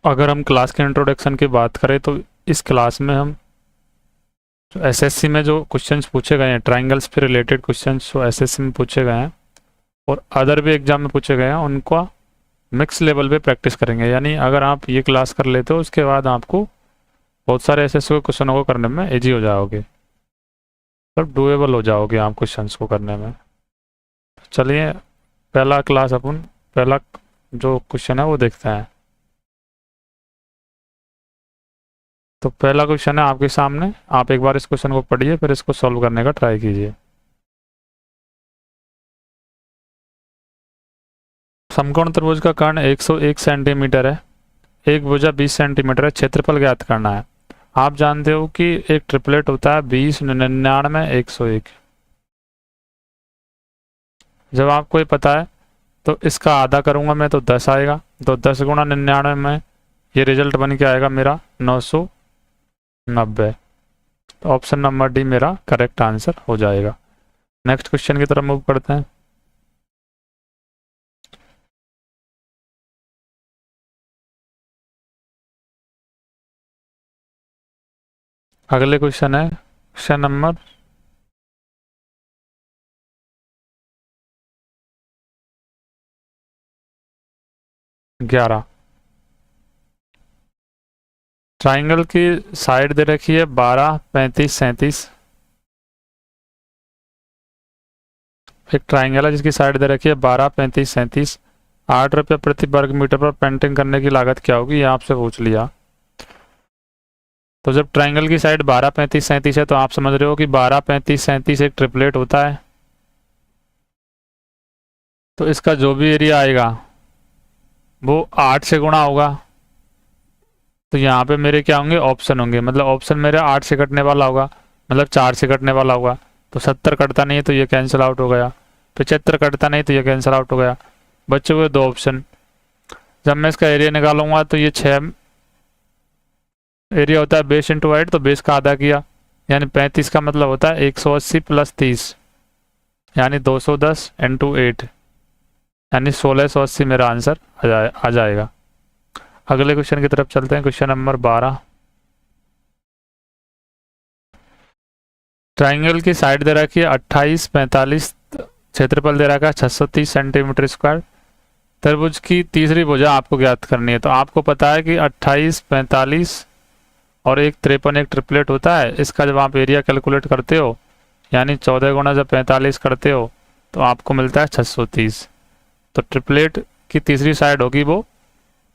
अगर हम क्लास के इंट्रोडक्शन की बात करें तो इस क्लास में हम एसएससी में जो क्वेश्चंस पूछे गए हैं, ट्राइंगल्स पे रिलेटेड क्वेश्चंस जो एसएससी में पूछे गए हैं और अदर भी एग्जाम में पूछे गए हैं, उनका मिक्स लेवल पे प्रैक्टिस करेंगे। यानी अगर आप ये क्लास कर लेते हो उसके बाद आपको बहुत सारे एसएससी के क्वेश्चनों को करने में ईजी हो जाओगे, मतलब डूएबल हो जाओगे आप क्वेश्चंस को करने में। चलिए पहला जो क्वेश्चन है वो देखते हैं। तो पहला क्वेश्चन है आपके सामने, आप एक बार इस क्वेश्चन को पढ़िए फिर इसको सॉल्व करने का ट्राई कीजिए। समकोण त्रिभुज का कर्ण 101 सेंटीमीटर है, एक भुजा 20 सेंटीमीटर है, क्षेत्रफल ज्ञात करना है। आप जानते हो कि एक ट्रिपलेट होता है 20, 99, 101। जब आपको ये पता है तो इसका आधा करूंगा मैं तो 10 आएगा, तो 10 गुणा 99 में ये रिजल्ट बन के आएगा मेरा 990। तो ऑप्शन नंबर डी मेरा करेक्ट आंसर हो जाएगा। नेक्स्ट क्वेश्चन की तरफ मूव करते हैं। अगले क्वेश्चन है क्वेश्चन नंबर 11। ट्राइंगल की साइड दे रखी है 12, 35, 37। एक ट्राइंगल है जिसकी साइड दे रखी है 12, 35, 37। 8 रुपये प्रति वर्ग मीटर पर पेंटिंग करने की लागत क्या होगी, ये आपसे पूछ लिया। तो जब ट्राइंगल की साइड 12, 35, 37 है तो आप समझ रहे हो कि 12, 35, 37 एक ट्रिपलेट होता है। तो इसका जो भी एरिया आएगा वो 8 से गुणा होगा। तो यहाँ पे मेरे क्या होंगे, ऑप्शन होंगे, मतलब ऑप्शन मेरा 8 से कटने वाला होगा, मतलब 4 से कटने वाला होगा। तो 70 कटता नहीं है तो ये कैंसिल आउट हो गया, 75 कटता नहीं तो ये कैंसिल आउट हो गया, बच्चे हुए 2 ऑप्शन। जब मैं इसका एरिया निकालूंगा तो ये 6 एरिया होता है बेस इंटू हाइट, तो बेस का आधा किया यानी 35 का मतलब होता है 180 प्लस 30 यानी 210 इंटू 8 यानी 1680 मेरा आंसर आ जाएगा। अगले क्वेश्चन की तरफ चलते हैं। Question number 12। ट्राइंगल की साइड दे रखी है 28, 45, क्षेत्रफल दे रखा है 630 सेंटीमीटर स्क्वायर। त्रिभुज की तीसरी भुजा आपको ज्ञात करनी है। तो आपको पता है कि 28, 45 और एक 53 एक ट्रिपलेट होता है। इसका जब आप एरिया कैलकुलेट करते हो यानी 14 गुणा जब 45 करते हो तो आपको मिलता है 630। तो ट्रिपलेट की तीसरी साइड होगी वो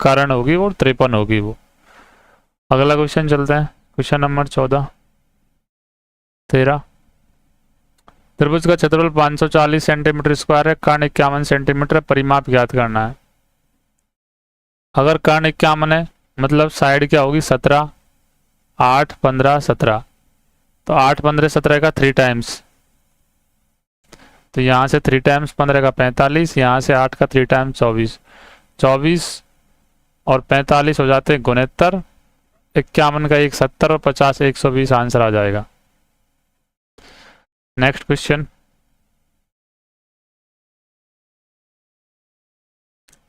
कर्ण होगी वो 53 होगी वो। अगला क्वेश्चन चलते हैं। Question number 13। त्रिभुज का क्षेत्रफल 540 सेंटीमीटर स्क्वायर है, कर्ण 51 सेंटीमीटर, परिमाप ज्ञात करना है। अगर कर्ण 51 है मतलब साइड क्या होगी 17, 8, 15, 17। तो 8, 15, 17 का 3 टाइम्स, तो यहाँ से 3 टाइम्स 15 का 45, यहाँ से 8 का 3 टाइम्स 24, 24 और 45 हो जाते हैं 69, 51 का 170 और 50 120 आंसर आ जाएगा। Next question.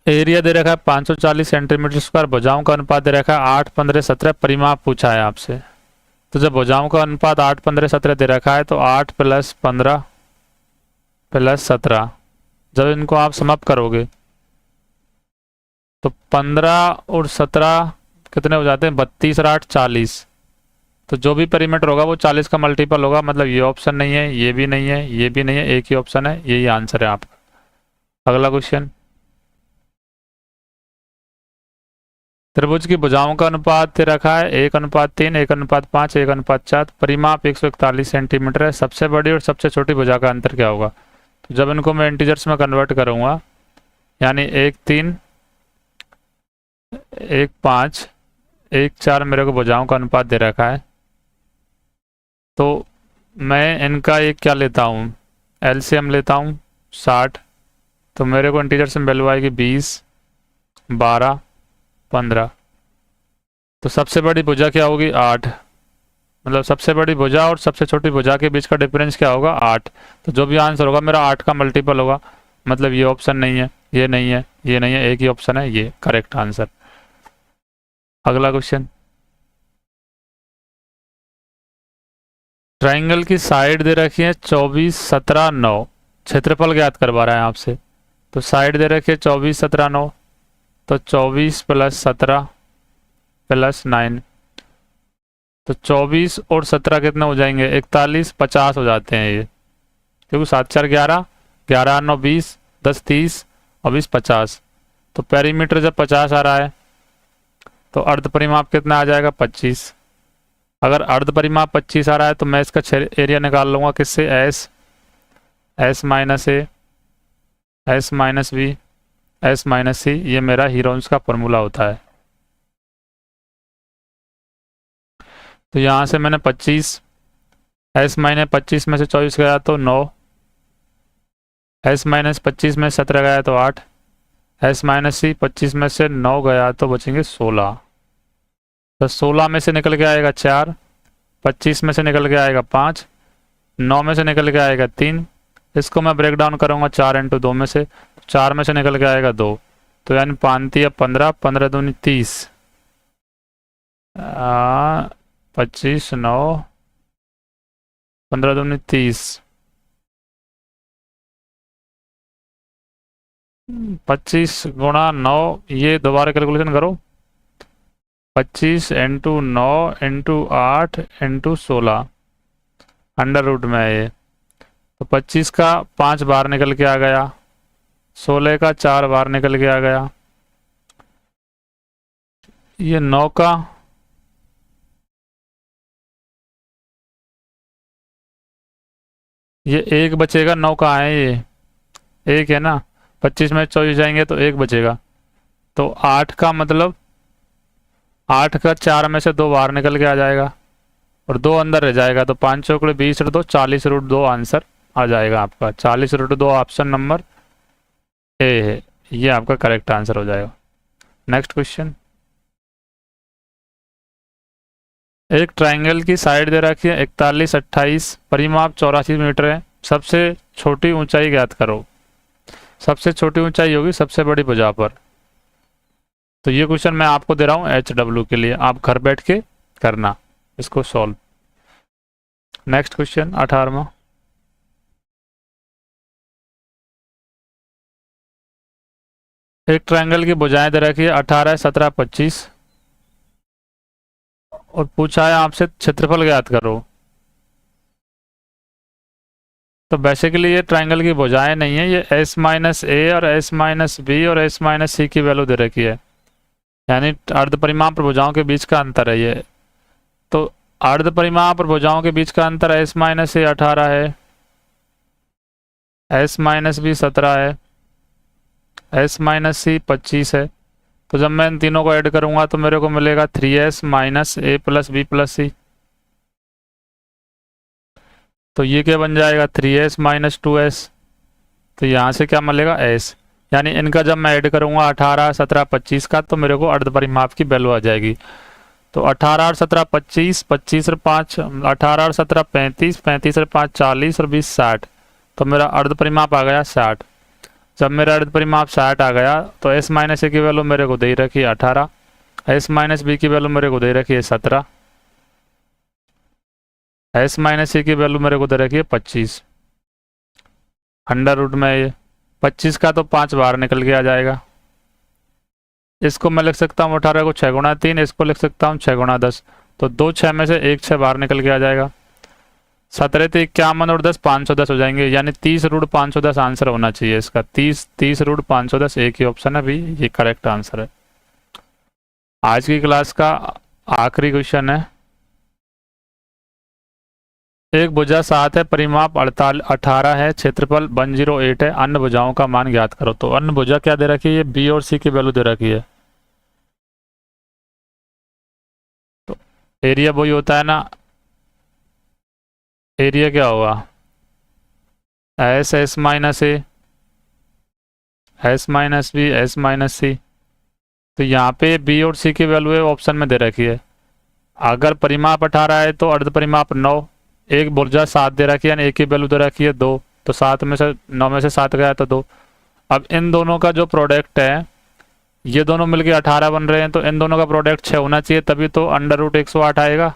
एरिया दे रखा है 540 सेंटीमीटर स्क्वायर, भुजाओं का अनुपात दे रखा है 8, 15, 17, परिमाप पूछा है आपसे। तो जब भुजाओं का अनुपात 8, 15, 17 दे रखा है तो 8 + 15 + 17, जब इनको आप समाप्त करोगे तो 15 और 17 कितने हो जाते हैं, 32 और 8 40। तो जो भी पेरीमीटर होगा वो 40 का मल्टीपल होगा, मतलब ये ऑप्शन नहीं है, ये भी नहीं है, ये भी नहीं है, एक ही ऑप्शन है, यही आंसर है आपका। अगला क्वेश्चन। त्रिभुज की भुजाओं का अनुपात रखा है 1:3, 1:5, 1:4, परिमाप 141 सेंटीमीटर है। सबसे बड़ी और सबसे छोटी भुजा का अंतर क्या होगा। तो जब इनको मैं इंटीजर्स में कन्वर्ट करूंगा यानी 1, 3, 1, 5, 1, 4 मेरे को भुजाओं का अनुपात दे रखा है। तो मैं इनका एक क्या लेता हूँ, एलसीएम लेता हूँ 60। तो मेरे को इंटीजर्स में वैल्यू आएगी 20, 12, 15। तो सबसे बड़ी भुजा क्या होगी 8, मतलब सबसे बड़ी भुजा और सबसे छोटी भुजा के बीच का डिफरेंस क्या होगा 8। तो जो भी आंसर होगा मेरा 8 का मल्टीपल होगा, मतलब ये ऑप्शन नहीं है, ये नहीं है, ये नहीं है, एक ही ऑप्शन है ये करेक्ट आंसर। अगला क्वेश्चन, ट्राइंगल की साइड दे रखी है 24, 17, 9, क्षेत्रफल ज्ञात करवा रहा है आपसे। तो साइड दे रखी है 24, 17, 9, तो 24 + 17 + 9, तो 24 और 17 कितने हो जाएंगे, 41, 50 हो जाते हैं ये, क्योंकि 7 4 11, 11 9 20, 10 30 और 20 50। तो पेरीमीटर जब 50 आ रहा है तो अर्ध परिमाप कितना आ जाएगा, 25। अगर अर्ध परिमाप 25 आ रहा है तो मैं इसका एरिया निकाल लूँगा किससे, S, S - A, S - B, S - C, ये मेरा हीरोन्स का फॉर्मूला होता है। तो यहाँ से मैंने 25, S - 25 में से 24 गया तो 9, S - 25 में 17 गया तो 8, S - C 25 में से 9 गया तो बचेंगे 16। तो 16 में से निकल के आएगा 4, 25 में से निकल के आएगा 5, 9 में से निकल के आएगा 3। इसको मैं ब्रेक डाउन करूँगा 4 × 2 में से, 4 में से निकल के आएगा 2, तो यानी 5 या 15, 15 दूनी 30, 25 9, 15 दूनी 30, 25 × 9, ये दोबारा कैलकुलेशन करो, 25 × 9 × 8 × 16 अंडर रूट में है ये। तो 25 का 5 बाहर निकल के आ गया, 16 का 4 बाहर निकल के आ गया, ये 9 का ये 1 बचेगा, 9 कहाँ है, ये 1 है ना, 25 में 24 जाएंगे तो 1 बचेगा। तो 8 का मतलब 8 का 4 में से 2 बाहर निकल के आ जाएगा और 2 अंदर रह जाएगा, तो 5 चौकड़े 20 × 2 40√2 आंसर आ जाएगा आपका। 40√2 ऑप्शन नंबर ए है, ये आपका करेक्ट आंसर हो जाएगा। नेक्स्ट क्वेश्चन, एक ट्राइंगल की साइड दे रखी है 41, 28, परिमाप 84 मीटर है, सबसे छोटी ऊंचाई ज्ञात करो। सबसे छोटी ऊंचाई होगी सबसे बड़ी भुजा पर। तो ये क्वेश्चन मैं आपको दे रहा हूँ HW के लिए, आप घर बैठ के करना इसको सॉल्व। नेक्स्ट क्वेश्चन 18वां, एक ट्रायंगल की भुजाएं दे रखी है 18, 17, 25 और पूछा है आपसे क्षेत्रफल ज्ञात करो। तो बेसिकली ये ट्रायंगल की भुजाएं नहीं है, ये S - A और S - B और S - C की वैल्यू दे रखी है, यानी अर्ध परिमाप और भुजाओं के बीच का अंतर है ये। तो अर्ध परिमाप और भुजाओं के बीच का अंतर S - A 18 है, S - B 17 है, S - C 25 है। तो जब मैं इन तीनों को ऐड करूंगा तो मेरे को मिलेगा 3S - A + B + C। तो ये क्या बन जाएगा 3S - 2S। तो यहाँ से क्या मिलेगा S, यानी इनका जब मैं ऐड करूंगा 18, 17, 25 का तो मेरे को अर्ध परिमाप की वैल्यू आ जाएगी। तो 18 और 17 25, 25 और 5 18 और 17 35, 35 और 5 40 और 20 60। तो मेरा अर्ध परिमाप आ गया 60। जब मेरा अर्ध परिमाप 60 आ गया तो S - A की वैल्यू मेरे को दे रखी है 18, S - B की वैल्यू मेरे को दे रखी है 17, S - C की वैल्यू मेरे को दे रखी है 25। अंडर रूट में ये 25 का तो 5 बाहर निकल के आ जाएगा। इसको मैं लिख सकता हूँ 18 को 6 × 3, इसको लिख सकता हूँ 6 × 10। तो 2 6 में से 1 6 बाहर निकल के आ जाएगा। 17 तो 51 और 10 510 हो जाएंगे, यानी 30√510 आंसर होना चाहिए इसका। 30√510 एक ही ऑप्शन है भी, ये करेक्ट आंसर है। आज की क्लास का आखिरी क्वेश्चन है, एक भुजा 7 है, परिमाप 18 है, क्षेत्रफल 108 है, अन्य भुजाओं का मान ज्ञात करो। तो अन्य भुजा क्या दे रखी है, B और C की वैल्यू दे रखी है। तो एरिया वही होता है ना, एरिया क्या होगा S - A, S - B, S - C। तो यहाँ पे B और C की वैल्यू ऑप्शन में दे रखी है। अगर परिमाप 18 है तो अर्ध परिमाप 9, एक भुजा 7 दे रखी है, यानी एक की वैल्यू दे रखी है 2, तो 7 में से 9 में से 7 गया तो 2। अब इन दोनों का जो प्रोडक्ट है ये दोनों मिलके 18 बन रहे हैं, तो इन दोनों का प्रोडक्ट 6 होना चाहिए, तभी तो अंडर रूट 108 आएगा।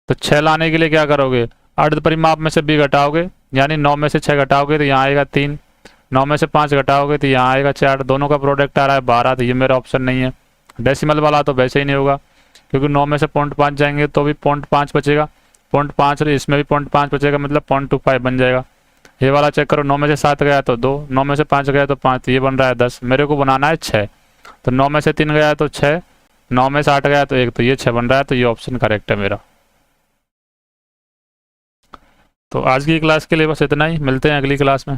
तो 6 लाने के लिए क्या करोगे, अर्ध परिमाप में से b घटाओगे, यानी 9 में से 6 घटाओगे तो यहाँ आएगा 3, 9 में से 5 घटाओगे तो यहाँ आएगा 4, दोनों का प्रोडक्ट आ रहा है 12, तो ये मेरा ऑप्शन नहीं है। डेसिमल वाला तो वैसे ही नहीं होगा, क्योंकि 9 में से 0.5 जाएंगे तो भी 0.5 बचेगा, 0.5 इसमें भी 0.5 बचेगा, मतलब 0.25 बन जाएगा। ये वाला चेक करो, 9 में से 7 गया तो 2, 9 में से 5 गया तो 5, तो ये बन रहा है 10। मेरे को बनाना है 6, तो 9 में से 3 गया तो 6, 9 में से 8 गया तो 1, तो ये 6 बन रहा है, तो ये ऑप्शन करेक्ट है मेरा। तो आज की क्लास के लिए बस इतना ही, मिलते हैं अगली क्लास में।